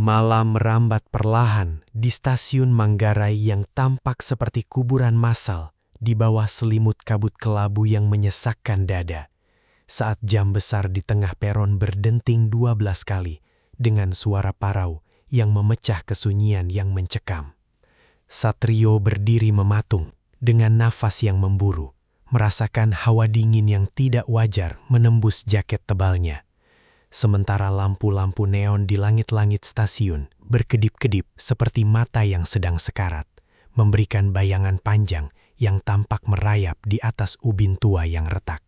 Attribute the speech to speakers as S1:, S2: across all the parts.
S1: Malam merambat perlahan di stasiun Manggarai yang tampak seperti kuburan massal di bawah selimut kabut kelabu yang menyesakkan dada. Saat jam besar di tengah peron berdenting 12 kali dengan suara parau yang memecah kesunyian yang mencekam. Satrio berdiri mematung dengan nafas yang memburu, merasakan hawa dingin yang tidak wajar menembus jaket tebalnya. Sementara lampu-lampu neon di langit-langit stasiun berkedip-kedip seperti mata yang sedang sekarat, memberikan bayangan panjang yang tampak merayap di atas ubin tua yang retak.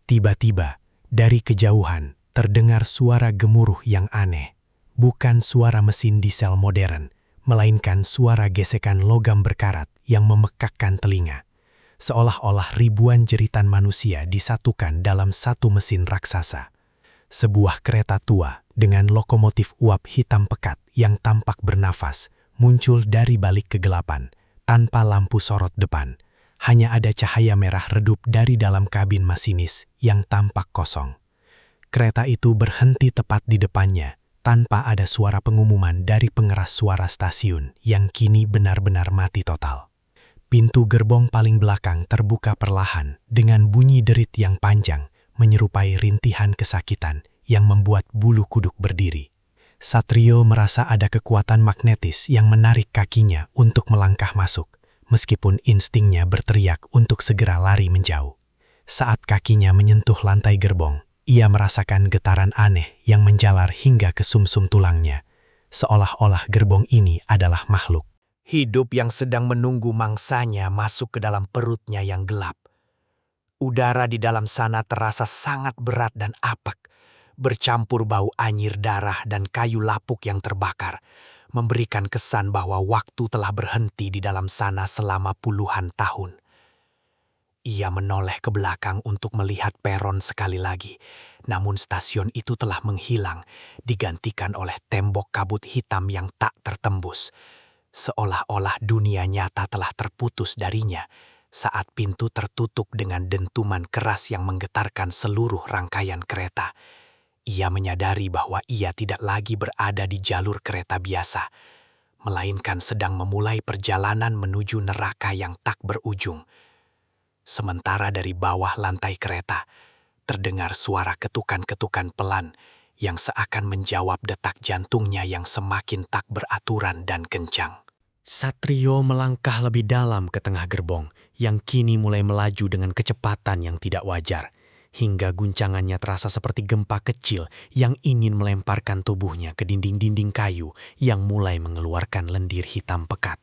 S1: Tiba-tiba, dari kejauhan, terdengar suara gemuruh yang aneh. Bukan suara mesin diesel modern, melainkan suara gesekan logam berkarat yang memekakkan telinga. Seolah-olah ribuan jeritan manusia disatukan dalam satu mesin raksasa. Sebuah kereta tua dengan lokomotif uap hitam pekat yang tampak bernafas muncul dari balik kegelapan, tanpa lampu sorot depan. Hanya ada cahaya merah redup dari dalam kabin masinis yang tampak kosong. Kereta itu berhenti tepat di depannya, tanpa ada suara pengumuman dari pengeras suara stasiun yang kini benar-benar mati total. Pintu gerbong paling belakang terbuka perlahan dengan bunyi derit yang panjang, menyerupai rintihan kesakitan yang membuat bulu kuduk berdiri. Satrio merasa ada kekuatan magnetis yang menarik kakinya untuk melangkah masuk, meskipun instingnya berteriak untuk segera lari menjauh. Saat kakinya menyentuh lantai gerbong, ia merasakan getaran aneh yang menjalar hingga ke sumsum tulangnya, seolah-olah gerbong ini adalah makhluk hidup yang sedang menunggu mangsanya masuk ke dalam perutnya yang gelap. Udara di dalam sana terasa sangat berat dan apek, bercampur bau anyir darah dan kayu lapuk yang terbakar, memberikan kesan bahwa waktu telah berhenti di dalam sana selama puluhan tahun. Ia menoleh ke belakang untuk melihat peron sekali lagi, namun stasiun itu telah menghilang, digantikan oleh tembok kabut hitam yang tak tertembus, seolah-olah dunia nyata telah terputus darinya. Saat pintu tertutup dengan dentuman keras yang menggetarkan seluruh rangkaian kereta, ia menyadari bahwa ia tidak lagi berada di jalur kereta biasa, melainkan sedang memulai perjalanan menuju neraka yang tak berujung. Sementara dari bawah lantai kereta, terdengar suara ketukan-ketukan pelan yang seakan menjawab detak jantungnya yang semakin tak beraturan dan kencang. Satrio melangkah lebih dalam ke tengah gerbong yang kini mulai melaju dengan kecepatan yang tidak wajar, hingga guncangannya terasa seperti gempa kecil yang ingin melemparkan tubuhnya ke dinding-dinding kayu yang mulai mengeluarkan lendir hitam pekat.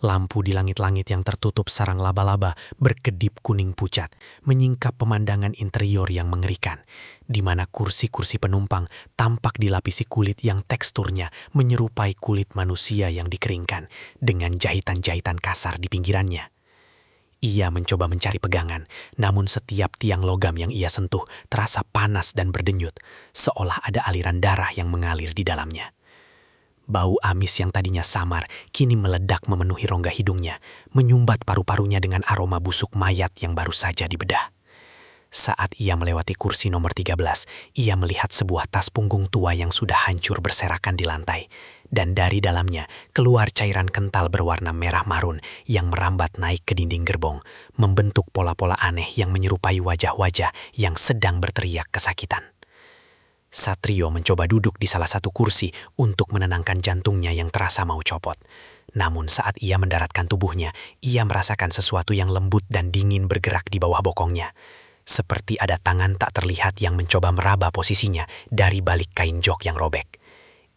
S1: Lampu di langit-langit yang tertutup sarang laba-laba berkedip kuning pucat, menyingkap pemandangan interior yang mengerikan, di mana kursi-kursi penumpang tampak dilapisi kulit yang teksturnya menyerupai kulit manusia yang dikeringkan, dengan jahitan-jahitan kasar di pinggirannya. Ia mencoba mencari pegangan, namun setiap tiang logam yang ia sentuh terasa panas dan berdenyut, seolah ada aliran darah yang mengalir di dalamnya. Bau amis yang tadinya samar kini meledak memenuhi rongga hidungnya, menyumbat paru-parunya dengan aroma busuk mayat yang baru saja dibedah. Saat ia melewati kursi nomor 13, ia melihat sebuah tas punggung tua yang sudah hancur berserakan di lantai, dan dari dalamnya keluar cairan kental berwarna merah marun yang merambat naik ke dinding gerbong, membentuk pola-pola aneh yang menyerupai wajah-wajah yang sedang berteriak kesakitan. Satrio mencoba duduk di salah satu kursi untuk menenangkan jantungnya yang terasa mau copot. Namun saat ia mendaratkan tubuhnya, ia merasakan sesuatu yang lembut dan dingin bergerak di bawah bokongnya. Seperti ada tangan tak terlihat yang mencoba meraba posisinya dari balik kain jok yang robek.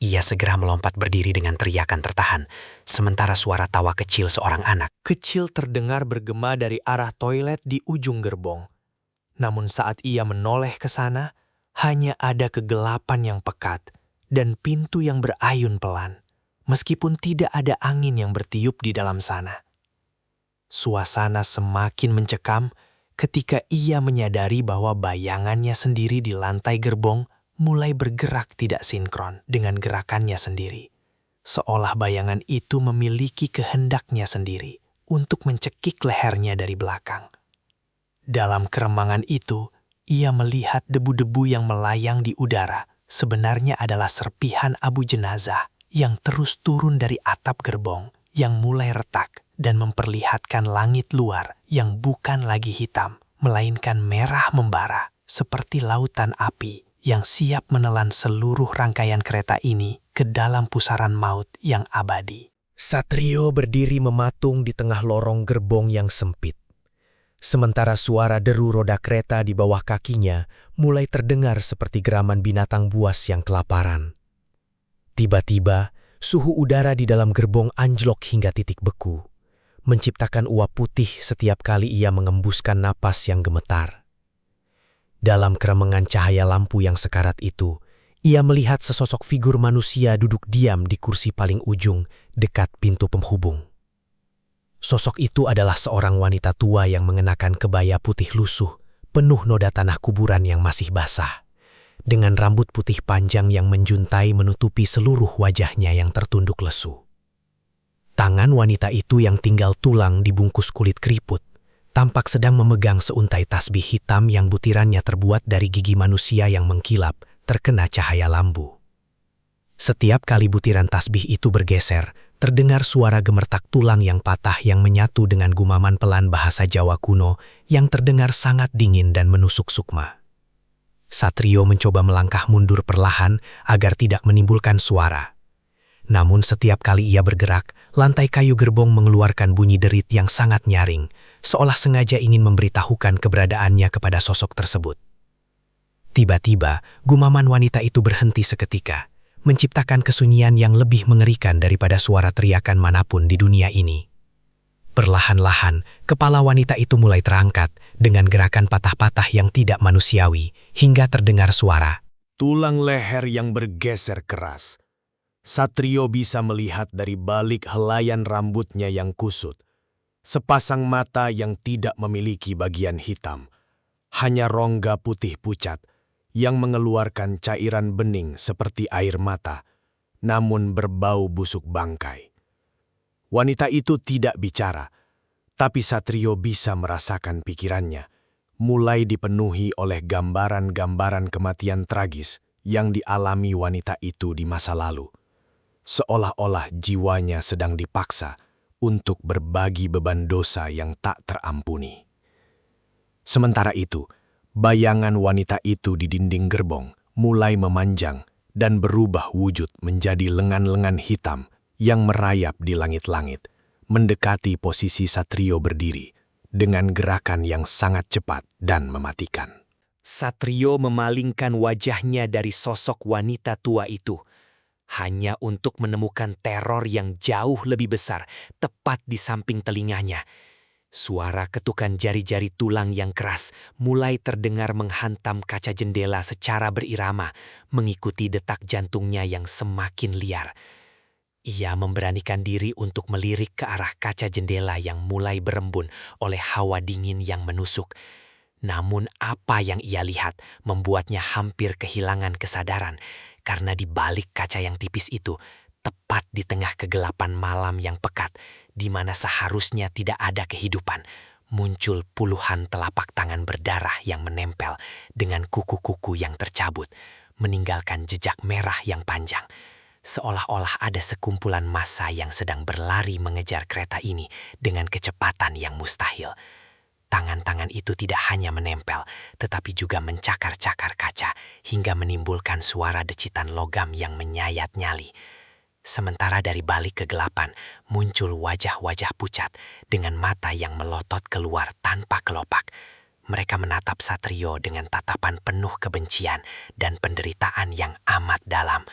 S1: Ia segera melompat berdiri dengan teriakan tertahan, sementara suara tawa kecil seorang anak kecil terdengar bergema dari arah toilet di ujung gerbong. Namun saat ia menoleh ke sana, hanya ada kegelapan yang pekat dan pintu yang berayun pelan, meskipun tidak ada angin yang bertiup di dalam sana. Suasana semakin mencekam ketika ia menyadari bahwa bayangannya sendiri di lantai gerbong mulai bergerak tidak sinkron dengan gerakannya sendiri, seolah bayangan itu memiliki kehendaknya sendiri untuk mencekik lehernya dari belakang. Dalam keremangan itu, ia melihat debu-debu yang melayang di udara
S2: sebenarnya adalah serpihan abu jenazah yang terus turun dari atap gerbong yang mulai retak dan memperlihatkan langit luar yang bukan lagi hitam, melainkan merah membara seperti lautan api yang siap menelan seluruh rangkaian kereta ini ke dalam pusaran maut yang abadi.
S1: Satrio berdiri mematung di tengah lorong gerbong yang sempit. Sementara suara deru roda kereta di bawah kakinya mulai terdengar seperti geraman binatang buas yang kelaparan. Tiba-tiba, suhu udara di dalam gerbong anjlok hingga titik beku, menciptakan uap putih setiap kali ia mengembuskan napas yang gemetar. Dalam keremengan cahaya lampu yang sekarat itu, ia melihat sesosok figur manusia duduk diam di kursi paling ujung dekat pintu penghubung. Sosok itu adalah seorang wanita tua yang mengenakan kebaya putih lusuh, penuh noda tanah kuburan yang masih basah, dengan rambut putih panjang yang menjuntai menutupi seluruh wajahnya yang tertunduk lesu. Tangan wanita itu yang tinggal tulang dibungkus kulit keriput, tampak sedang memegang seuntai tasbih hitam yang butirannya terbuat dari gigi manusia yang mengkilap, terkena cahaya lampu. Setiap kali butiran tasbih itu bergeser, terdengar suara gemertak tulang yang patah yang menyatu dengan gumaman pelan bahasa Jawa kuno yang terdengar sangat dingin dan menusuk sukma. Satrio mencoba melangkah mundur perlahan agar tidak menimbulkan suara. Namun setiap kali ia bergerak, lantai kayu gerbong mengeluarkan bunyi derit yang sangat nyaring, seolah sengaja ingin memberitahukan keberadaannya kepada sosok tersebut. Tiba-tiba, gumaman wanita itu berhenti seketika, menciptakan kesunyian yang lebih mengerikan daripada suara teriakan manapun di dunia ini. Perlahan-lahan, kepala wanita itu mulai terangkat dengan gerakan patah-patah yang tidak manusiawi, hingga terdengar suara.
S3: Tulang leher yang bergeser keras. Satrio bisa melihat dari balik helaian rambutnya yang kusut. Sepasang mata yang tidak memiliki bagian hitam. Hanya rongga putih pucat yang mengeluarkan cairan bening seperti air mata, namun berbau busuk bangkai. Wanita itu tidak bicara, tapi Satrio bisa merasakan pikirannya, mulai dipenuhi oleh gambaran-gambaran kematian tragis yang dialami wanita itu di masa lalu. Seolah-olah jiwanya sedang dipaksa untuk berbagi beban dosa yang tak terampuni. Sementara itu, bayangan wanita itu di dinding gerbong mulai memanjang dan berubah wujud menjadi lengan-lengan hitam yang merayap di langit-langit, mendekati posisi Satrio berdiri dengan gerakan yang sangat cepat dan mematikan.
S2: Satrio memalingkan wajahnya dari sosok wanita tua itu, hanya untuk menemukan teror yang jauh lebih besar tepat di samping telinganya. Suara ketukan jari-jari tulang yang keras mulai terdengar menghantam kaca jendela secara berirama, mengikuti detak jantungnya yang semakin liar. Ia memberanikan diri untuk melirik ke arah kaca jendela yang mulai berembun oleh hawa dingin yang menusuk. Namun apa yang ia lihat membuatnya hampir kehilangan kesadaran, karena di balik kaca yang tipis itu, tepat di tengah kegelapan malam yang pekat, di mana seharusnya tidak ada kehidupan, muncul puluhan telapak tangan berdarah yang menempel dengan kuku-kuku yang tercabut, meninggalkan jejak merah yang panjang. Seolah-olah ada sekumpulan massa yang sedang berlari mengejar kereta ini dengan kecepatan yang mustahil. Tangan-tangan itu tidak hanya menempel, tetapi juga mencakar-cakar kaca hingga menimbulkan suara decitan logam yang menyayat nyali. Sementara dari balik kegelapan muncul wajah-wajah pucat dengan mata yang melotot keluar tanpa kelopak. Mereka menatap Satrio dengan tatapan penuh kebencian dan penderitaan yang amat dalam.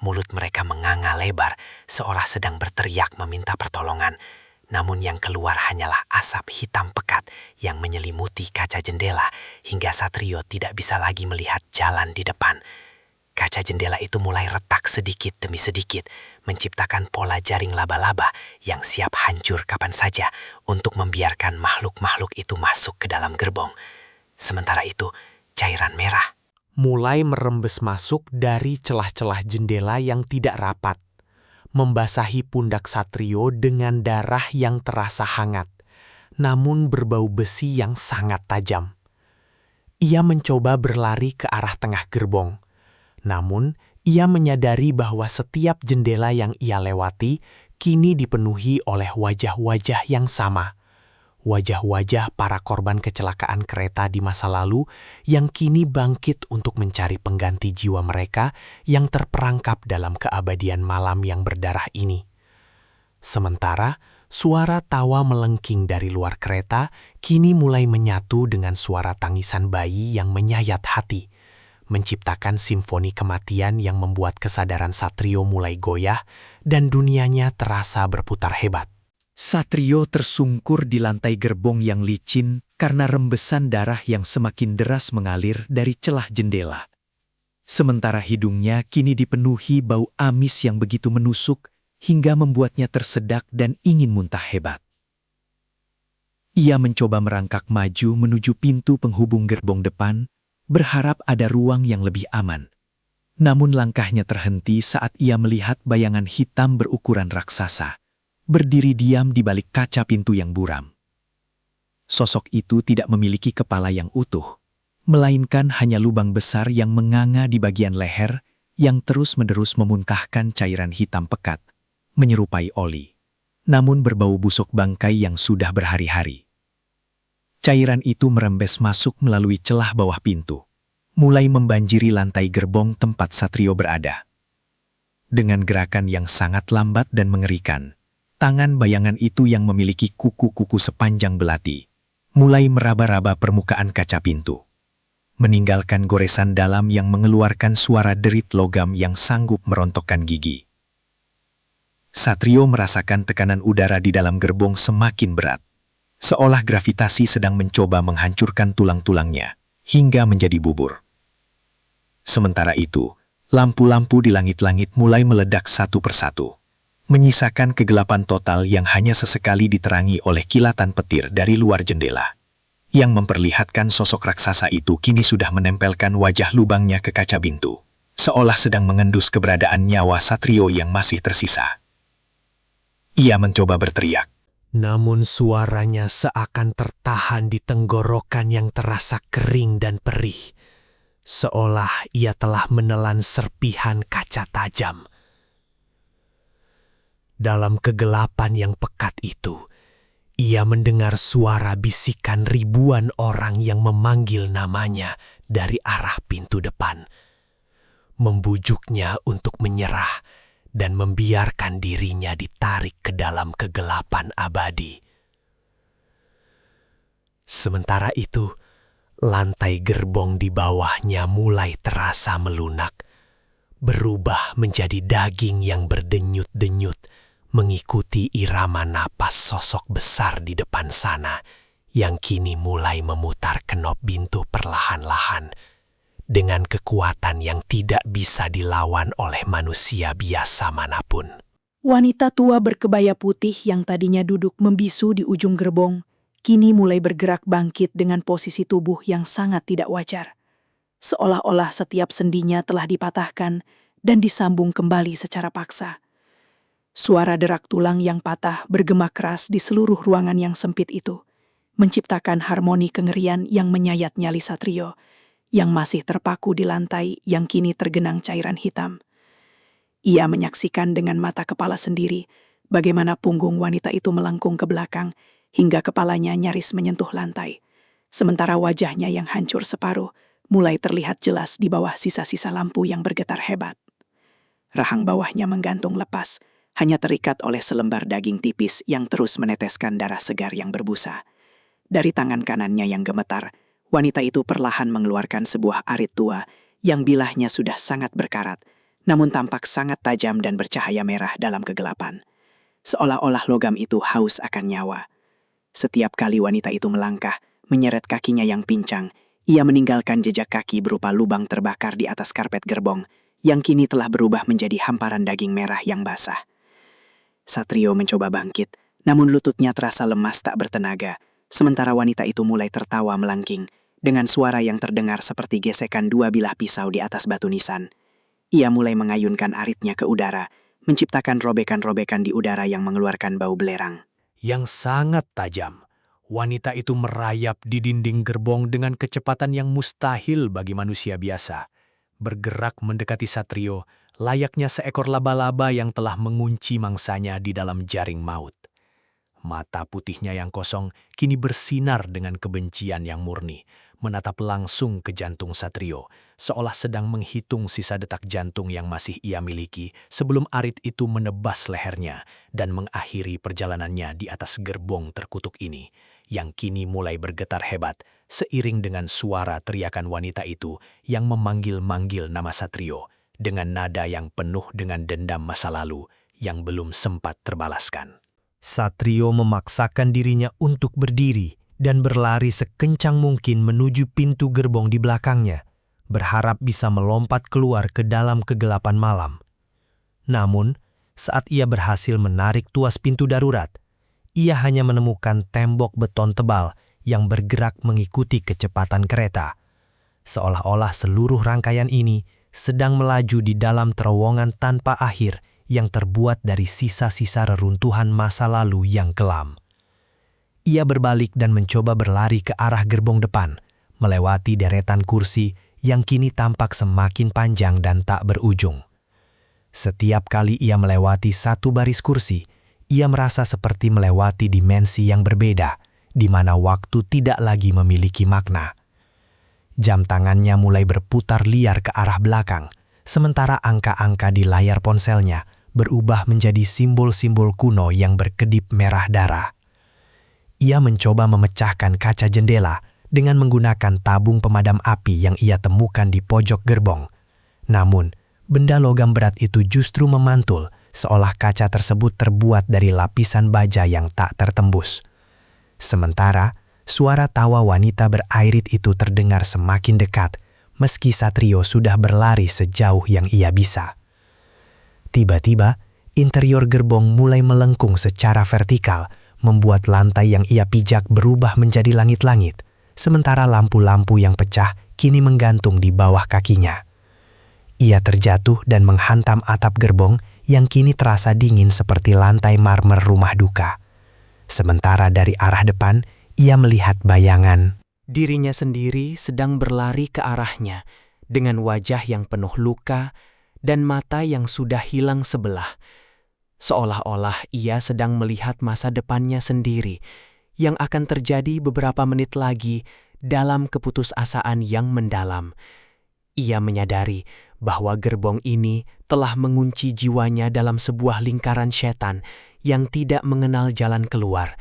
S2: Mulut mereka menganga lebar seolah sedang berteriak meminta pertolongan. Namun yang keluar hanyalah asap hitam pekat yang menyelimuti kaca jendela hingga Satrio tidak bisa lagi melihat jalan di depan. Kaca jendela itu mulai retak sedikit demi sedikit, menciptakan pola jaring laba-laba yang siap hancur kapan saja untuk membiarkan makhluk-makhluk itu masuk ke dalam gerbong. Sementara itu, cairan merah
S1: mulai merembes masuk dari celah-celah jendela yang tidak rapat, membasahi pundak Satrio dengan darah yang terasa hangat, namun berbau besi yang sangat tajam. Ia mencoba berlari ke arah tengah gerbong, Namun, ia menyadari bahwa setiap jendela yang ia lewati kini dipenuhi oleh wajah-wajah yang sama. Wajah-wajah para korban kecelakaan kereta di masa lalu yang kini bangkit untuk mencari pengganti jiwa mereka yang terperangkap dalam keabadian malam yang berdarah ini. Sementara, suara tawa melengking dari luar kereta kini mulai menyatu dengan suara tangisan bayi yang menyayat hati, menciptakan simfoni kematian yang membuat kesadaran Satrio mulai goyah dan dunianya terasa berputar hebat.
S4: Satrio tersungkur di lantai gerbong yang licin karena rembesan darah yang semakin deras mengalir dari celah jendela. Sementara hidungnya kini dipenuhi bau amis yang begitu menusuk hingga membuatnya tersedak dan ingin muntah hebat. Ia mencoba merangkak maju menuju pintu penghubung gerbong depan, berharap ada ruang yang lebih aman. Namun langkahnya terhenti saat ia melihat bayangan hitam berukuran raksasa berdiri diam di balik kaca pintu yang buram. Sosok itu tidak memiliki kepala yang utuh, melainkan hanya lubang besar yang menganga di bagian leher yang terus-menerus memuntahkan cairan hitam pekat, menyerupai oli, namun berbau busuk bangkai yang sudah berhari-hari. Cairan itu merembes masuk melalui celah bawah pintu, mulai membanjiri lantai gerbong tempat Satrio berada. Dengan gerakan yang sangat lambat dan mengerikan, tangan bayangan itu yang memiliki kuku-kuku sepanjang belati mulai meraba-raba permukaan kaca pintu, meninggalkan goresan dalam yang mengeluarkan suara derit logam yang sanggup merontokkan gigi. Satrio merasakan tekanan udara di dalam gerbong semakin berat, seolah gravitasi sedang mencoba menghancurkan tulang-tulangnya hingga menjadi bubur. Sementara itu, lampu-lampu di langit-langit mulai meledak satu persatu, menyisakan kegelapan total yang hanya sesekali diterangi oleh kilatan petir dari luar jendela, yang memperlihatkan sosok raksasa itu kini sudah menempelkan wajah lubangnya ke kaca pintu, seolah sedang mengendus keberadaan nyawa Satrio yang masih tersisa. Ia mencoba berteriak,
S1: namun suaranya seakan tertahan di tenggorokan yang terasa kering dan perih, seolah ia telah menelan serpihan kaca tajam. Dalam kegelapan yang pekat itu, ia mendengar suara bisikan ribuan orang yang memanggil namanya dari arah pintu depan, membujuknya untuk menyerah dan membiarkan dirinya ditarik ke dalam kegelapan abadi. Sementara itu, lantai gerbong di bawahnya mulai terasa melunak, berubah menjadi daging yang berdenyut-denyut, mengikuti irama napas sosok besar di depan sana yang kini mulai memutar kenop pintu perlahan-lahan dengan kekuatan yang tidak bisa dilawan oleh manusia biasa manapun.
S5: Wanita tua berkebaya putih yang tadinya duduk membisu di ujung gerbong, kini mulai bergerak bangkit dengan posisi tubuh yang sangat tidak wajar. Seolah-olah setiap sendinya telah dipatahkan dan disambung kembali secara paksa. Suara derak tulang yang patah bergema keras di seluruh ruangan yang sempit itu, menciptakan harmoni kengerian yang menyayat nyali Satrio, yang masih terpaku di lantai yang kini tergenang cairan hitam. Ia menyaksikan dengan mata kepala sendiri bagaimana punggung wanita itu melengkung ke belakang hingga kepalanya nyaris menyentuh lantai, sementara wajahnya yang hancur separuh mulai terlihat jelas di bawah sisa-sisa lampu yang bergetar hebat. Rahang bawahnya menggantung lepas, hanya terikat oleh selembar daging tipis yang terus meneteskan darah segar yang berbusa. Dari tangan kanannya yang gemetar, wanita itu perlahan mengeluarkan sebuah arit tua yang bilahnya sudah sangat berkarat, namun tampak sangat tajam dan bercahaya merah dalam kegelapan. Seolah-olah logam itu haus akan nyawa. Setiap kali wanita itu melangkah, menyeret kakinya yang pincang, ia meninggalkan jejak kaki berupa lubang terbakar di atas karpet gerbong, yang kini telah berubah menjadi hamparan daging merah yang basah. Satrio mencoba bangkit, namun lututnya terasa lemas tak bertenaga, sementara wanita itu mulai tertawa melengking, dengan suara yang terdengar seperti gesekan dua bilah pisau di atas batu nisan. Ia mulai mengayunkan aritnya ke udara, menciptakan robekan-robekan di udara yang mengeluarkan bau belerang.
S1: Yang sangat tajam, wanita itu merayap di dinding gerbong dengan kecepatan yang mustahil bagi manusia biasa.
S3: bergerak mendekati Satrio, layaknya seekor laba-laba yang telah mengunci mangsanya di dalam jaring maut. Mata putihnya yang kosong kini bersinar dengan kebencian yang murni, menatap langsung ke jantung Satrio, seolah sedang menghitung sisa detak jantung yang masih ia miliki sebelum arit itu menebas lehernya dan mengakhiri perjalanannya di atas gerbong terkutuk ini, yang kini mulai bergetar hebat seiring dengan suara teriakan wanita itu yang memanggil-manggil nama Satrio dengan nada yang penuh dengan dendam masa lalu yang belum sempat terbalaskan. Satrio memaksakan dirinya untuk berdiri dan berlari sekencang mungkin menuju pintu gerbong di belakangnya, berharap bisa melompat keluar ke dalam kegelapan malam. Namun, saat ia berhasil menarik tuas pintu darurat, ia hanya menemukan tembok beton tebal yang bergerak mengikuti kecepatan kereta. Seolah-olah seluruh rangkaian ini sedang melaju di dalam terowongan tanpa akhir yang terbuat dari sisa-sisa reruntuhan masa lalu yang kelam. Ia berbalik dan mencoba berlari ke arah gerbong depan, melewati deretan kursi yang kini tampak semakin panjang dan tak berujung. Setiap kali ia melewati satu baris kursi, ia merasa seperti melewati dimensi yang berbeda, di mana waktu tidak lagi memiliki makna. Jam tangannya mulai berputar liar ke arah belakang, sementara angka-angka di layar ponselnya berubah menjadi simbol-simbol kuno yang berkedip merah darah. Ia mencoba memecahkan kaca jendela dengan menggunakan tabung pemadam api yang ia temukan di pojok gerbong. Namun, benda logam berat itu justru memantul, seolah kaca tersebut terbuat dari lapisan baja yang tak tertembus. Sementara, suara tawa wanita berairit itu terdengar semakin dekat, meski Satrio sudah berlari sejauh yang ia bisa. Tiba-tiba, interior gerbong mulai melengkung secara vertikal, membuat lantai yang ia pijak berubah menjadi langit-langit, sementara lampu-lampu yang pecah kini menggantung di bawah kakinya. Ia terjatuh dan menghantam atap gerbong yang kini terasa dingin seperti lantai marmer rumah duka. Sementara dari arah depan, ia melihat bayangan.
S4: Dirinya sendiri sedang berlari ke arahnya dengan wajah yang penuh luka dan mata yang sudah hilang sebelah. Seolah-olah ia sedang melihat masa depannya sendiri yang akan terjadi beberapa menit lagi dalam keputusasaan yang mendalam. Ia menyadari bahwa gerbong ini telah mengunci jiwanya dalam sebuah lingkaran setan yang tidak mengenal jalan keluar,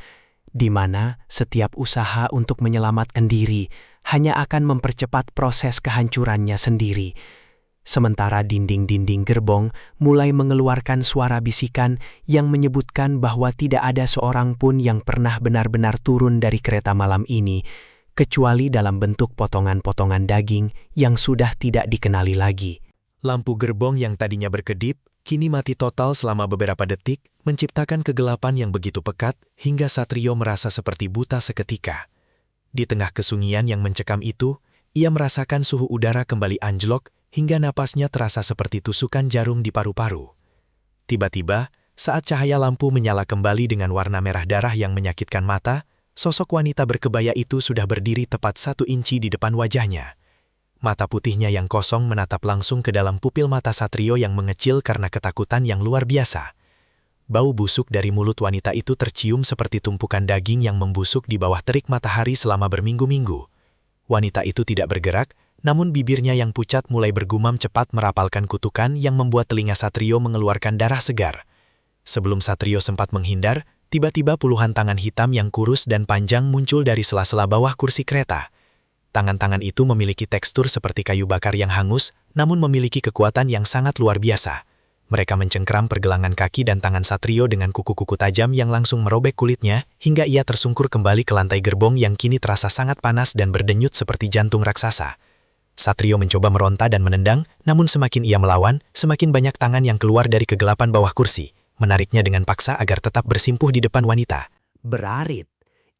S4: di mana setiap usaha untuk menyelamatkan diri hanya akan mempercepat proses kehancurannya sendiri. Sementara dinding-dinding gerbong mulai mengeluarkan suara bisikan yang menyebutkan bahwa tidak ada seorang pun yang pernah benar-benar turun dari kereta malam ini, kecuali dalam bentuk potongan-potongan daging yang sudah tidak dikenali lagi.
S3: Lampu gerbong yang tadinya berkedip, kini mati total selama beberapa detik, menciptakan kegelapan yang begitu pekat hingga Satrio merasa seperti buta seketika. Di tengah kesunyian yang mencekam itu, ia merasakan suhu udara kembali anjlok hingga napasnya terasa seperti tusukan jarum di paru-paru. Tiba-tiba, saat cahaya lampu menyala kembali dengan warna merah darah yang menyakitkan mata, sosok wanita berkebaya itu sudah berdiri tepat 1 inci di depan wajahnya. Mata putihnya yang kosong menatap langsung ke dalam pupil mata Satrio yang mengecil karena ketakutan yang luar biasa. Bau busuk dari mulut wanita itu tercium seperti tumpukan daging yang membusuk di bawah terik matahari selama berminggu-minggu. Wanita itu tidak bergerak, namun bibirnya yang pucat mulai bergumam cepat merapalkan kutukan yang membuat telinga Satrio mengeluarkan darah segar. Sebelum Satrio sempat menghindar, tiba-tiba puluhan tangan hitam yang kurus dan panjang muncul dari sela-sela bawah kursi kereta. Tangan-tangan itu memiliki tekstur seperti kayu bakar yang hangus, namun memiliki kekuatan yang sangat luar biasa. Mereka mencengkram pergelangan kaki dan tangan Satrio dengan kuku-kuku tajam yang langsung merobek kulitnya, hingga ia tersungkur kembali ke lantai gerbong yang kini terasa sangat panas dan berdenyut seperti jantung raksasa. Satrio mencoba meronta dan menendang, namun semakin ia melawan, semakin banyak tangan yang keluar dari kegelapan bawah kursi, menariknya dengan paksa agar tetap bersimpuh di depan wanita.
S4: Berarit,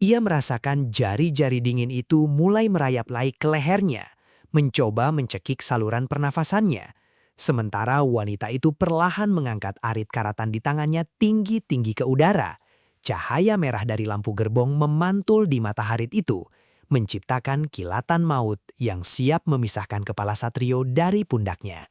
S4: ia merasakan jari-jari dingin itu mulai merayap-lai ke lehernya, mencoba mencekik saluran pernafasannya. Sementara wanita itu perlahan mengangkat arit karatan di tangannya tinggi-tinggi ke udara. Cahaya merah dari lampu gerbong memantul di mata arit itu,
S2: menciptakan kilatan maut yang siap memisahkan kepala Satrio dari pundaknya.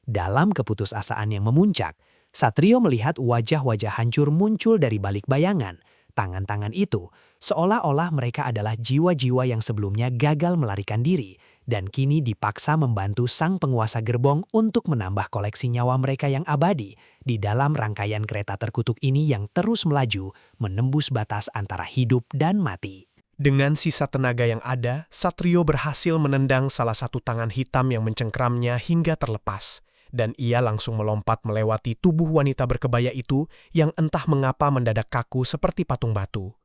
S2: Dalam keputusasaan yang memuncak, Satrio melihat wajah-wajah hancur muncul dari balik bayangan. Tangan-tangan itu seolah-olah mereka adalah jiwa-jiwa yang sebelumnya gagal melarikan diri dan kini dipaksa membantu sang penguasa gerbong untuk menambah koleksi nyawa mereka yang abadi di dalam rangkaian kereta terkutuk ini yang terus melaju menembus batas antara hidup dan mati.
S1: Dengan sisa tenaga yang ada, Satrio berhasil menendang salah satu tangan hitam yang mencengkramnya hingga terlepas. Dan ia langsung melompat melewati tubuh wanita berkebaya itu yang entah mengapa mendadak kaku seperti patung batu.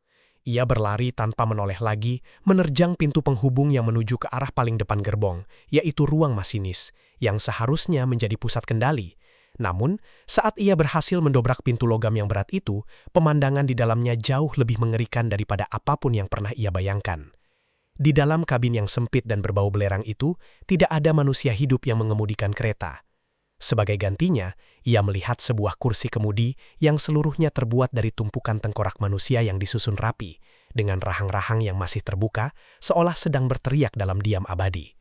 S1: Ia berlari tanpa menoleh lagi, menerjang pintu penghubung yang menuju ke arah paling depan gerbong, yaitu ruang masinis, yang seharusnya menjadi pusat kendali. Namun, saat ia berhasil mendobrak pintu logam yang berat itu, pemandangan di dalamnya jauh lebih mengerikan daripada apapun yang pernah ia bayangkan. Di dalam kabin yang sempit dan berbau belerang itu, tidak ada manusia hidup yang mengemudikan kereta. Sebagai gantinya, ia melihat sebuah kursi kemudi yang seluruhnya terbuat dari tumpukan tengkorak manusia yang disusun rapi, dengan rahang-rahang yang masih terbuka, seolah sedang berteriak dalam diam abadi.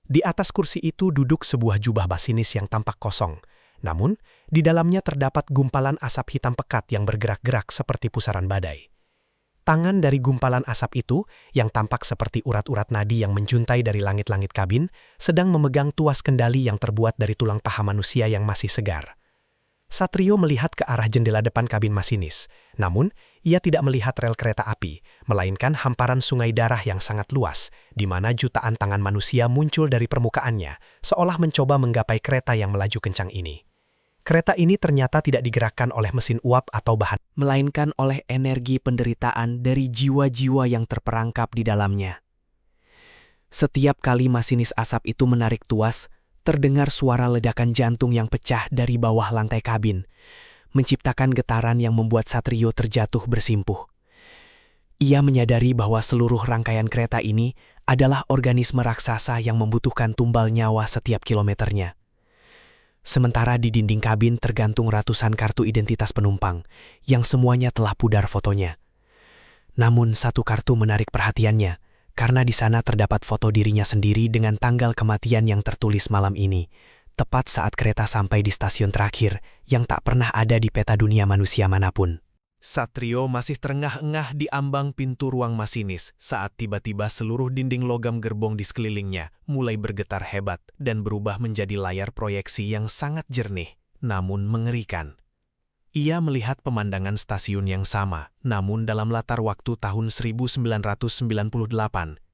S1: Di atas kursi itu duduk sebuah jubah masinis yang tampak kosong, namun di dalamnya terdapat gumpalan asap hitam pekat yang bergerak-gerak seperti pusaran badai. Tangan dari gumpalan asap itu, yang tampak seperti urat-urat nadi yang menjuntai dari langit-langit kabin, sedang memegang tuas kendali yang terbuat dari tulang paha manusia yang masih segar. Satrio melihat ke arah jendela depan kabin masinis, namun ia tidak melihat rel kereta api, melainkan hamparan sungai darah yang sangat luas, di mana jutaan tangan manusia muncul dari permukaannya, seolah mencoba menggapai kereta yang melaju kencang ini. Kereta ini ternyata tidak digerakkan oleh mesin uap atau bahan,
S2: Melainkan oleh energi penderitaan dari jiwa-jiwa yang terperangkap di dalamnya. Setiap kali masinis asap itu menarik tuas, terdengar suara ledakan jantung yang pecah dari bawah lantai kabin, menciptakan getaran yang membuat Satrio terjatuh bersimpuh. Ia menyadari bahwa seluruh rangkaian kereta ini adalah organisme raksasa yang membutuhkan tumbal nyawa setiap kilometernya. Sementara di dinding kabin tergantung ratusan kartu identitas penumpang, yang semuanya telah pudar fotonya. Namun satu kartu menarik perhatiannya, karena di sana terdapat foto dirinya sendiri dengan tanggal kematian yang tertulis malam ini, tepat saat kereta sampai di stasiun terakhir yang tak pernah ada di peta dunia manusia manapun.
S3: Satrio masih terengah-engah di ambang pintu ruang masinis saat tiba-tiba seluruh dinding logam gerbong di sekelilingnya mulai bergetar hebat dan berubah menjadi layar proyeksi yang sangat jernih, namun mengerikan. Ia melihat pemandangan stasiun yang sama, namun dalam latar waktu tahun 1998,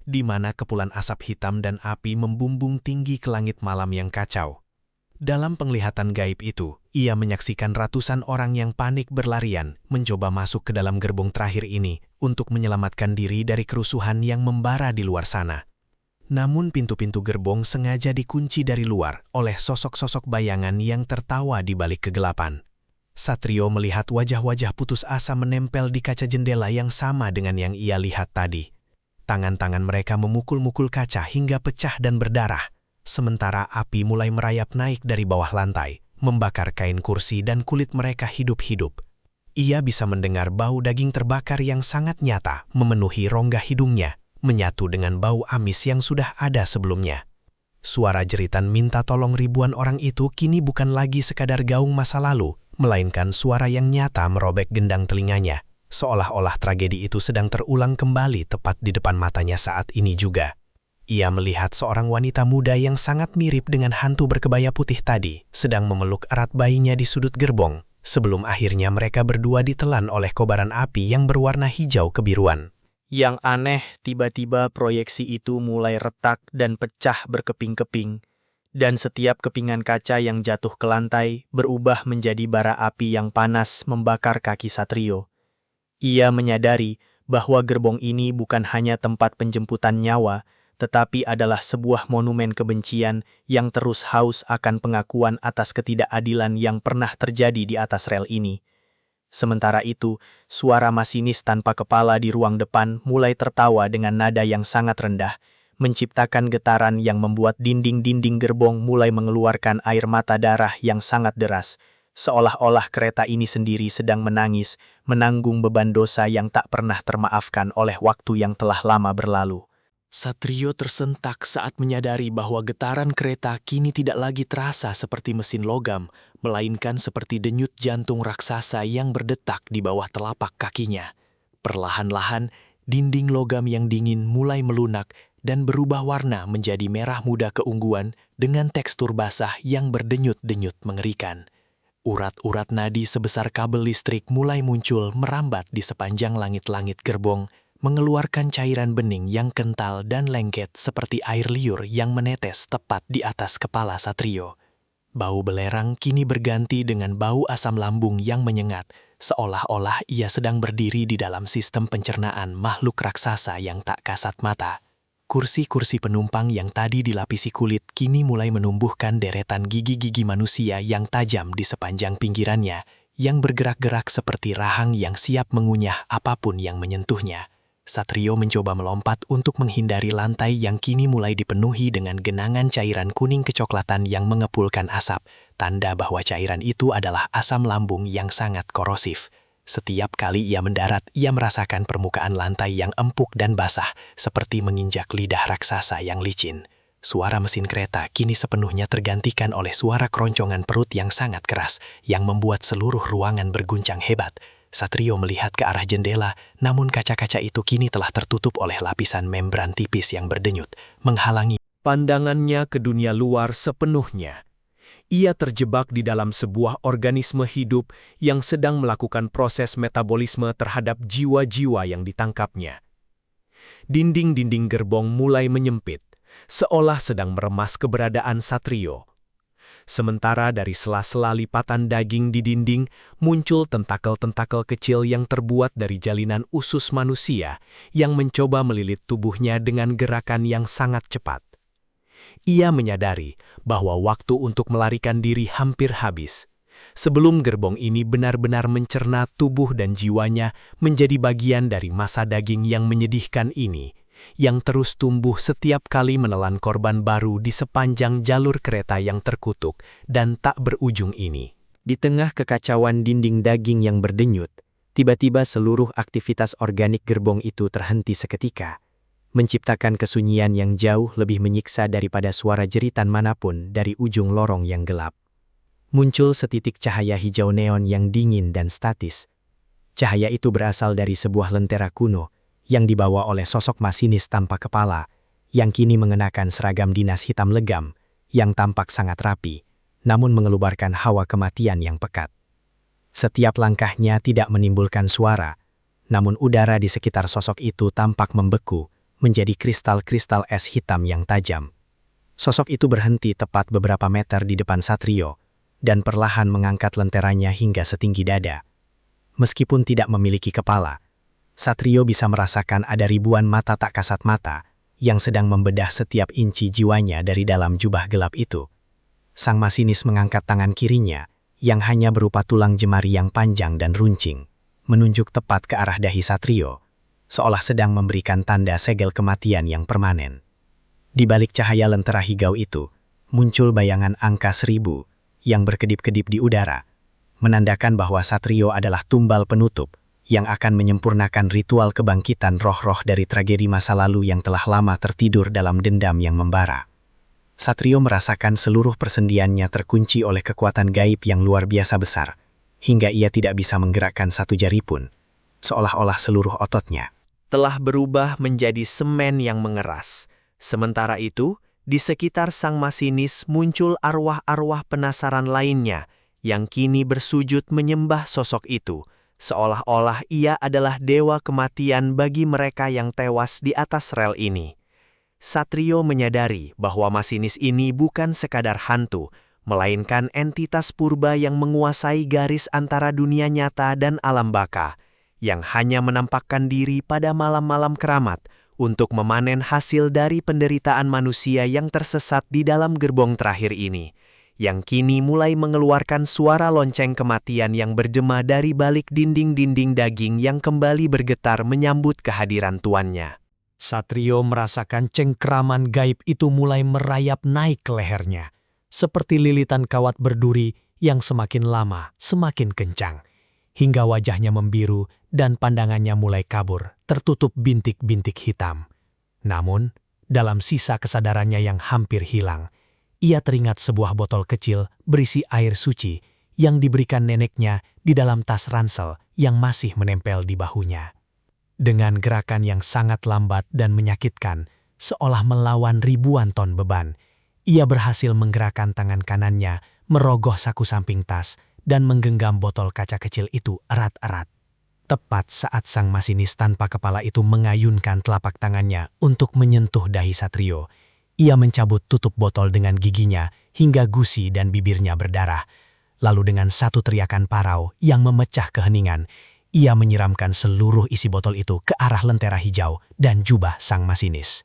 S3: di mana kepulan asap hitam dan api membumbung tinggi ke langit malam yang kacau. Dalam penglihatan gaib itu, ia menyaksikan ratusan orang yang panik berlarian mencoba masuk ke dalam gerbong terakhir ini untuk menyelamatkan diri dari kerusuhan yang membara di luar sana. Namun pintu-pintu gerbong sengaja dikunci dari luar oleh sosok-sosok bayangan yang tertawa di balik kegelapan. Satrio melihat wajah-wajah putus asa menempel di kaca jendela yang sama dengan yang ia lihat tadi. Tangan-tangan mereka memukul-mukul kaca hingga pecah dan berdarah. Sementara api mulai merayap naik dari bawah lantai, membakar kain kursi dan kulit mereka hidup-hidup. Ia bisa mendengar bau daging terbakar yang sangat nyata memenuhi rongga hidungnya, menyatu dengan bau amis yang sudah ada sebelumnya. Suara jeritan minta tolong ribuan orang itu kini bukan lagi sekadar gaung masa lalu, melainkan suara yang nyata merobek gendang telinganya, seolah-olah tragedi itu sedang terulang kembali tepat di depan matanya saat ini juga. Ia melihat seorang wanita muda yang sangat mirip dengan hantu berkebaya putih tadi sedang memeluk erat bayinya di sudut gerbong, sebelum akhirnya mereka berdua ditelan oleh kobaran api yang berwarna hijau kebiruan.
S2: Yang aneh, tiba-tiba proyeksi itu mulai retak dan pecah berkeping-keping, dan setiap kepingan kaca yang jatuh ke lantai berubah menjadi bara api yang panas membakar kaki Satrio. Ia menyadari bahwa gerbong ini bukan hanya tempat penjemputan nyawa, tetapi adalah sebuah monumen kebencian yang terus haus akan pengakuan atas ketidakadilan yang pernah terjadi di atas rel ini. Sementara itu, suara masinis tanpa kepala di ruang depan mulai tertawa dengan nada yang sangat rendah, menciptakan getaran yang membuat dinding-dinding gerbong mulai mengeluarkan air mata darah yang sangat deras, seolah-olah kereta ini sendiri sedang menangis, menanggung beban dosa yang tak pernah termaafkan oleh waktu yang telah lama berlalu.
S3: Satrio tersentak saat menyadari bahwa getaran kereta kini tidak lagi terasa seperti mesin logam, melainkan seperti denyut jantung raksasa yang berdetak di bawah telapak kakinya. Perlahan-lahan, dinding logam yang dingin mulai melunak dan berubah warna menjadi merah muda keungguan dengan tekstur basah yang berdenyut-denyut mengerikan. Urat-urat nadi sebesar kabel listrik mulai muncul merambat di sepanjang langit-langit gerbong, mengeluarkan cairan bening yang kental dan lengket seperti air liur yang menetes tepat di atas kepala Satrio. Bau belerang kini berganti dengan bau asam lambung yang menyengat, seolah-olah ia sedang berdiri di dalam sistem pencernaan makhluk raksasa yang tak kasat mata. Kursi-kursi penumpang yang tadi dilapisi kulit kini mulai menumbuhkan deretan gigi-gigi manusia yang tajam di sepanjang pinggirannya, yang bergerak-gerak seperti rahang yang siap mengunyah apapun yang menyentuhnya. Satrio mencoba melompat untuk menghindari lantai yang kini mulai dipenuhi dengan genangan cairan kuning kecoklatan yang mengepulkan asap, tanda bahwa cairan itu adalah asam lambung yang sangat korosif. Setiap kali ia mendarat, ia merasakan permukaan lantai yang empuk dan basah, seperti menginjak lidah raksasa yang licin. Suara mesin kereta kini sepenuhnya tergantikan oleh suara keroncongan perut yang sangat keras, yang membuat seluruh ruangan berguncang hebat. Satrio melihat ke arah jendela, namun kaca-kaca itu kini telah tertutup oleh lapisan membran tipis yang berdenyut, menghalangi
S2: Pandangannya ke dunia luar sepenuhnya. Ia terjebak di dalam sebuah organisme hidup yang sedang melakukan proses metabolisme terhadap jiwa-jiwa yang ditangkapnya. Dinding-dinding gerbong mulai menyempit, seolah sedang meremas keberadaan Satrio. Sementara dari sela-sela lipatan daging di dinding, muncul tentakel-tentakel kecil yang terbuat dari jalinan usus manusia yang mencoba melilit tubuhnya dengan gerakan yang sangat cepat. Ia menyadari bahwa waktu untuk melarikan diri hampir habis. Sebelum gerbong ini benar-benar mencerna tubuh dan jiwanya menjadi bagian dari masa daging yang menyedihkan ini, yang terus tumbuh setiap kali menelan korban baru di sepanjang jalur kereta yang terkutuk dan tak berujung ini.
S4: Di tengah kekacauan dinding daging yang berdenyut, tiba-tiba seluruh aktivitas organik gerbong itu terhenti seketika, menciptakan kesunyian yang jauh lebih menyiksa daripada suara jeritan manapun dari ujung lorong yang gelap. Muncul setitik cahaya hijau neon yang dingin dan statis. Cahaya itu berasal dari sebuah lentera kuno yang dibawa oleh sosok masinis tanpa kepala, yang kini mengenakan seragam dinas hitam legam, yang tampak sangat rapi, namun mengeluarkan hawa kematian yang pekat. Setiap langkahnya tidak menimbulkan suara, namun udara di sekitar sosok itu tampak membeku, menjadi kristal-kristal es hitam yang tajam. Sosok itu berhenti tepat beberapa meter di depan Satrio, dan perlahan mengangkat lenteranya hingga setinggi dada. Meskipun tidak memiliki kepala, Satrio bisa merasakan ada ribuan mata tak kasat mata yang sedang membedah setiap inci jiwanya dari dalam jubah gelap itu. Sang masinis mengangkat tangan kirinya yang hanya berupa tulang jemari yang panjang dan runcing, menunjuk tepat ke arah dahi Satrio, seolah sedang memberikan tanda segel kematian yang permanen. Di balik cahaya lentera hijau itu, muncul bayangan angka 1000 yang berkedip-kedip di udara, menandakan bahwa Satrio adalah tumbal penutup yang akan menyempurnakan ritual kebangkitan roh-roh dari tragedi masa lalu yang telah lama tertidur dalam dendam yang membara. Satrio merasakan seluruh persendiannya terkunci oleh kekuatan gaib yang luar biasa besar, hingga ia tidak bisa menggerakkan satu jari pun, seolah-olah seluruh ototnya
S2: Telah berubah menjadi semen yang mengeras. Sementara itu, di sekitar sang masinis muncul arwah-arwah penasaran lainnya yang kini bersujud menyembah sosok itu, seolah-olah ia adalah dewa kematian bagi mereka yang tewas di atas rel ini. Satrio menyadari bahwa masinis ini bukan sekadar hantu, melainkan entitas purba yang menguasai garis antara dunia nyata dan alam baka, yang hanya menampakkan diri pada malam-malam keramat untuk memanen hasil dari penderitaan manusia yang tersesat di dalam gerbong terakhir ini, yang kini mulai mengeluarkan suara lonceng kematian yang bergema dari balik dinding-dinding daging yang kembali bergetar menyambut kehadiran tuannya.
S1: Satrio merasakan cengkraman gaib itu mulai merayap naik ke lehernya, seperti lilitan kawat berduri yang semakin lama semakin kencang, hingga wajahnya membiru dan pandangannya mulai kabur, tertutup bintik-bintik hitam. Namun, Dalam sisa kesadarannya yang hampir hilang, ia teringat sebuah botol kecil berisi air suci yang diberikan neneknya di dalam tas ransel yang masih menempel di bahunya. Dengan gerakan yang sangat lambat dan menyakitkan, seolah melawan ribuan ton beban, ia berhasil menggerakkan tangan kanannya, merogoh saku samping tas, dan menggenggam botol kaca kecil itu erat-erat. Tepat saat sang masinis tanpa kepala itu mengayunkan telapak tangannya untuk menyentuh dahi Satrio, ia mencabut tutup botol dengan giginya hingga gusi dan bibirnya berdarah. Lalu dengan satu teriakan parau yang memecah keheningan, ia menyiramkan seluruh isi botol itu ke arah lentera hijau dan jubah sang masinis.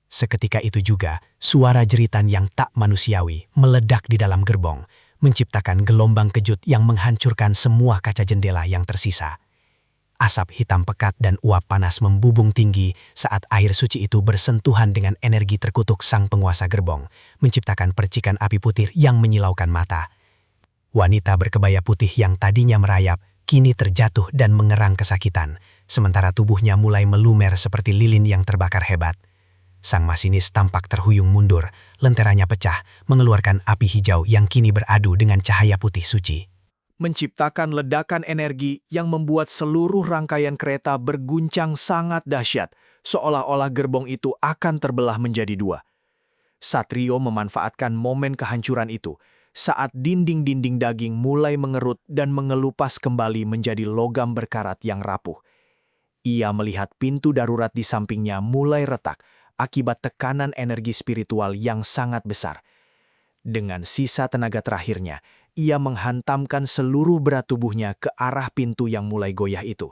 S1: Seketika itu juga, suara jeritan yang tak manusiawi meledak di dalam gerbong, menciptakan gelombang kejut yang menghancurkan semua kaca jendela yang tersisa. Asap hitam pekat dan uap panas membubung tinggi saat air suci itu bersentuhan dengan energi terkutuk sang penguasa gerbong, menciptakan percikan api putih yang menyilaukan mata. Wanita berkebaya putih yang tadinya merayap, kini terjatuh dan mengerang kesakitan, sementara tubuhnya mulai melumer seperti lilin yang terbakar hebat. Sang masinis tampak terhuyung mundur, lenteranya pecah, mengeluarkan api hijau yang kini beradu dengan cahaya putih suci.
S3: Menciptakan ledakan energi yang membuat seluruh rangkaian kereta berguncang sangat dahsyat, seolah-olah gerbong itu akan terbelah menjadi dua. Satrio memanfaatkan momen kehancuran itu saat dinding-dinding daging mulai mengerut dan mengelupas kembali menjadi logam berkarat yang rapuh. Ia melihat pintu darurat di sampingnya mulai retak akibat tekanan energi spiritual yang sangat besar. Dengan sisa tenaga terakhirnya, ia menghantamkan seluruh berat tubuhnya ke arah pintu yang mulai goyah itu.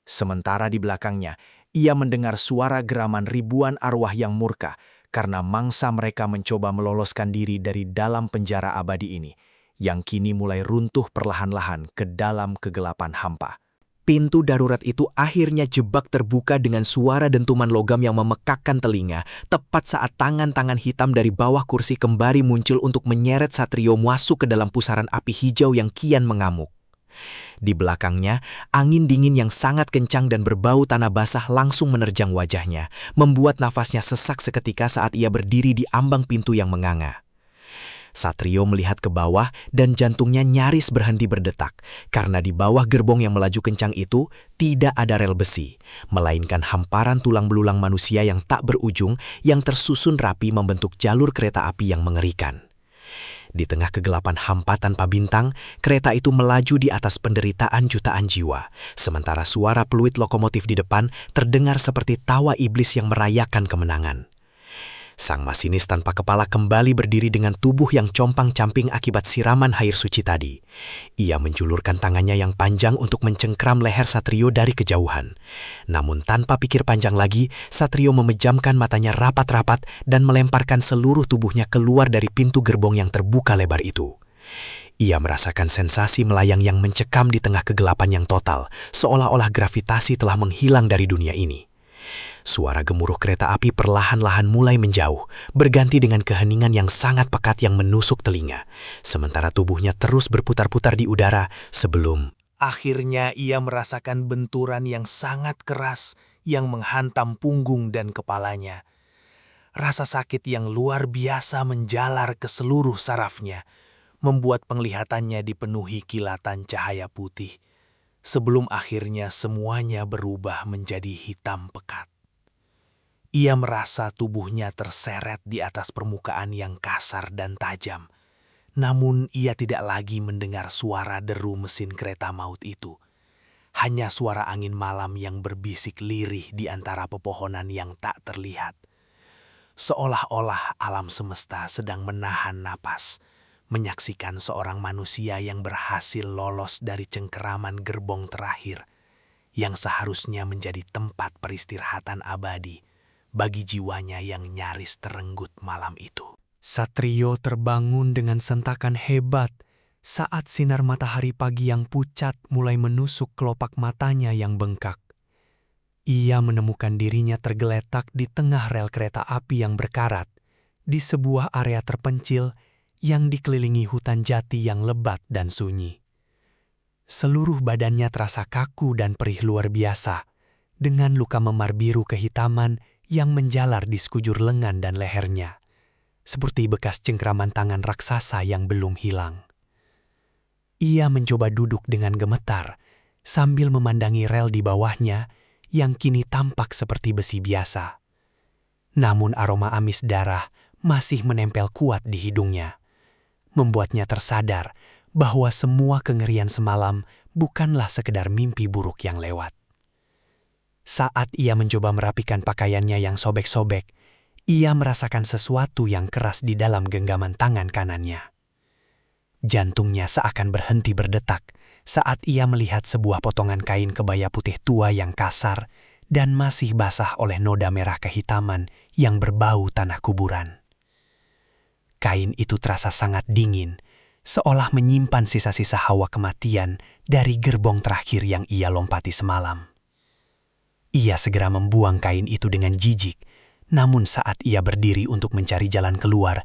S3: Sementara di belakangnya, ia mendengar suara geraman ribuan arwah yang murka karena mangsa mereka mencoba meloloskan diri dari dalam penjara abadi ini, yang kini mulai runtuh perlahan-lahan ke dalam kegelapan hampa.
S2: Pintu darurat itu akhirnya jebak terbuka dengan suara dentuman logam yang memekakkan telinga, tepat saat tangan-tangan hitam dari bawah kursi kembali muncul untuk menyeret Satrio masuk ke dalam pusaran api hijau yang kian mengamuk. Di belakangnya, angin dingin yang sangat kencang dan berbau tanah basah langsung menerjang wajahnya, membuat nafasnya sesak seketika saat ia berdiri di ambang pintu yang menganga. Satrio melihat ke bawah dan jantungnya nyaris berhenti berdetak, karena di bawah gerbong yang melaju kencang itu tidak ada rel besi, melainkan hamparan tulang belulang manusia yang tak berujung yang tersusun rapi membentuk jalur kereta api yang mengerikan. Di tengah kegelapan hampa tanpa bintang, kereta itu melaju di atas penderitaan jutaan jiwa, sementara suara peluit lokomotif di depan terdengar seperti tawa iblis yang merayakan kemenangan. Sang masinis tanpa kepala kembali berdiri dengan tubuh yang compang-camping akibat siraman air suci tadi. Ia menjulurkan tangannya yang panjang untuk mencengkram leher Satrio dari kejauhan. Namun tanpa pikir panjang lagi, Satrio memejamkan matanya rapat-rapat dan melemparkan seluruh tubuhnya keluar dari pintu gerbong yang terbuka lebar itu. Ia merasakan sensasi melayang yang mencekam di tengah kegelapan yang total, seolah-olah gravitasi telah menghilang dari dunia ini. Suara gemuruh kereta api perlahan-lahan mulai menjauh, berganti dengan keheningan yang sangat pekat yang menusuk telinga, sementara tubuhnya terus berputar-putar di udara sebelum akhirnya ia merasakan benturan yang sangat keras yang menghantam punggung dan kepalanya. Rasa sakit yang luar biasa menjalar ke seluruh sarafnya, membuat penglihatannya dipenuhi kilatan cahaya putih, sebelum akhirnya semuanya berubah menjadi hitam pekat. Ia merasa tubuhnya terseret di atas permukaan yang kasar dan tajam. Namun ia tidak lagi mendengar suara deru mesin kereta maut itu. Hanya suara angin malam yang berbisik lirih di antara pepohonan yang tak terlihat. Seolah-olah alam semesta sedang menahan napas, menyaksikan seorang manusia yang berhasil lolos dari cengkeraman gerbong terakhir, yang seharusnya menjadi tempat peristirahatan abadi bagi jiwanya yang nyaris terenggut malam itu.
S1: Satrio terbangun dengan sentakan hebat saat sinar matahari pagi yang pucat mulai menusuk kelopak matanya yang bengkak. Ia menemukan dirinya tergeletak di tengah rel kereta api yang berkarat, di sebuah area terpencil yang dikelilingi hutan jati yang lebat dan sunyi. Seluruh badannya terasa kaku dan perih luar biasa, dengan luka memar biru kehitaman yang menjalar di sekujur lengan dan lehernya, seperti bekas cengkraman tangan raksasa yang belum hilang. Ia mencoba duduk dengan gemetar sambil memandangi rel di bawahnya yang kini tampak seperti besi biasa. Namun aroma amis darah masih menempel kuat di hidungnya, membuatnya tersadar bahwa semua kengerian semalam bukanlah sekedar mimpi buruk yang lewat. Saat ia mencoba merapikan pakaiannya yang sobek-sobek, ia merasakan sesuatu yang keras di dalam genggaman tangan kanannya. Jantungnya seakan berhenti berdetak saat ia melihat sebuah potongan kain kebaya putih tua yang kasar dan masih basah oleh noda merah kehitaman yang berbau tanah kuburan. Kain itu terasa sangat dingin, seolah menyimpan sisa-sisa hawa kematian dari gerbong terakhir yang ia lompati semalam. Ia segera membuang kain itu dengan jijik, namun saat ia berdiri untuk mencari jalan keluar,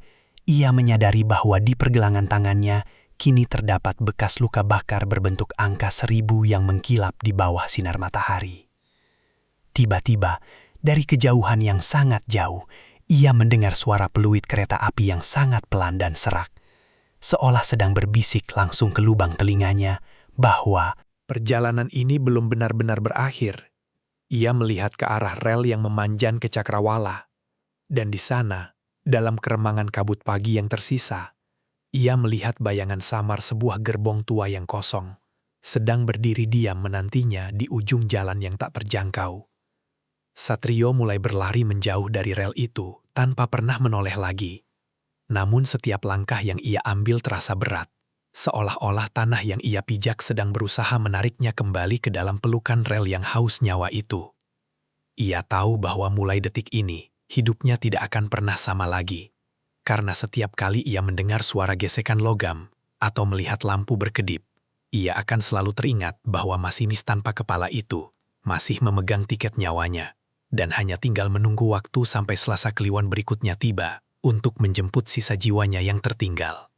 S1: ia menyadari bahwa di pergelangan tangannya kini terdapat bekas luka bakar berbentuk angka 1000 yang mengkilap di bawah sinar matahari. Tiba-tiba, dari kejauhan yang sangat jauh, ia mendengar suara peluit kereta api yang sangat pelan dan serak, seolah sedang berbisik langsung ke lubang telinganya bahwa
S4: Perjalanan ini belum benar-benar berakhir. Ia melihat ke arah rel yang memanjang ke Cakrawala. Dan di sana, dalam keremangan kabut pagi yang tersisa, ia melihat bayangan samar sebuah gerbong tua yang kosong, sedang berdiri diam menantinya di ujung jalan yang tak terjangkau. Satrio mulai berlari menjauh dari rel itu tanpa pernah menoleh lagi. Namun setiap langkah yang ia ambil terasa berat, seolah-olah tanah yang ia pijak sedang berusaha menariknya kembali ke dalam pelukan rel yang haus nyawa itu. Ia tahu bahwa mulai detik ini, hidupnya tidak akan pernah sama lagi. Karena setiap kali ia mendengar suara gesekan logam atau melihat lampu berkedip, ia akan selalu teringat bahwa masinis tanpa kepala itu masih memegang tiket nyawanya dan hanya tinggal menunggu waktu sampai Selasa Kliwon berikutnya tiba untuk menjemput sisa jiwanya yang tertinggal.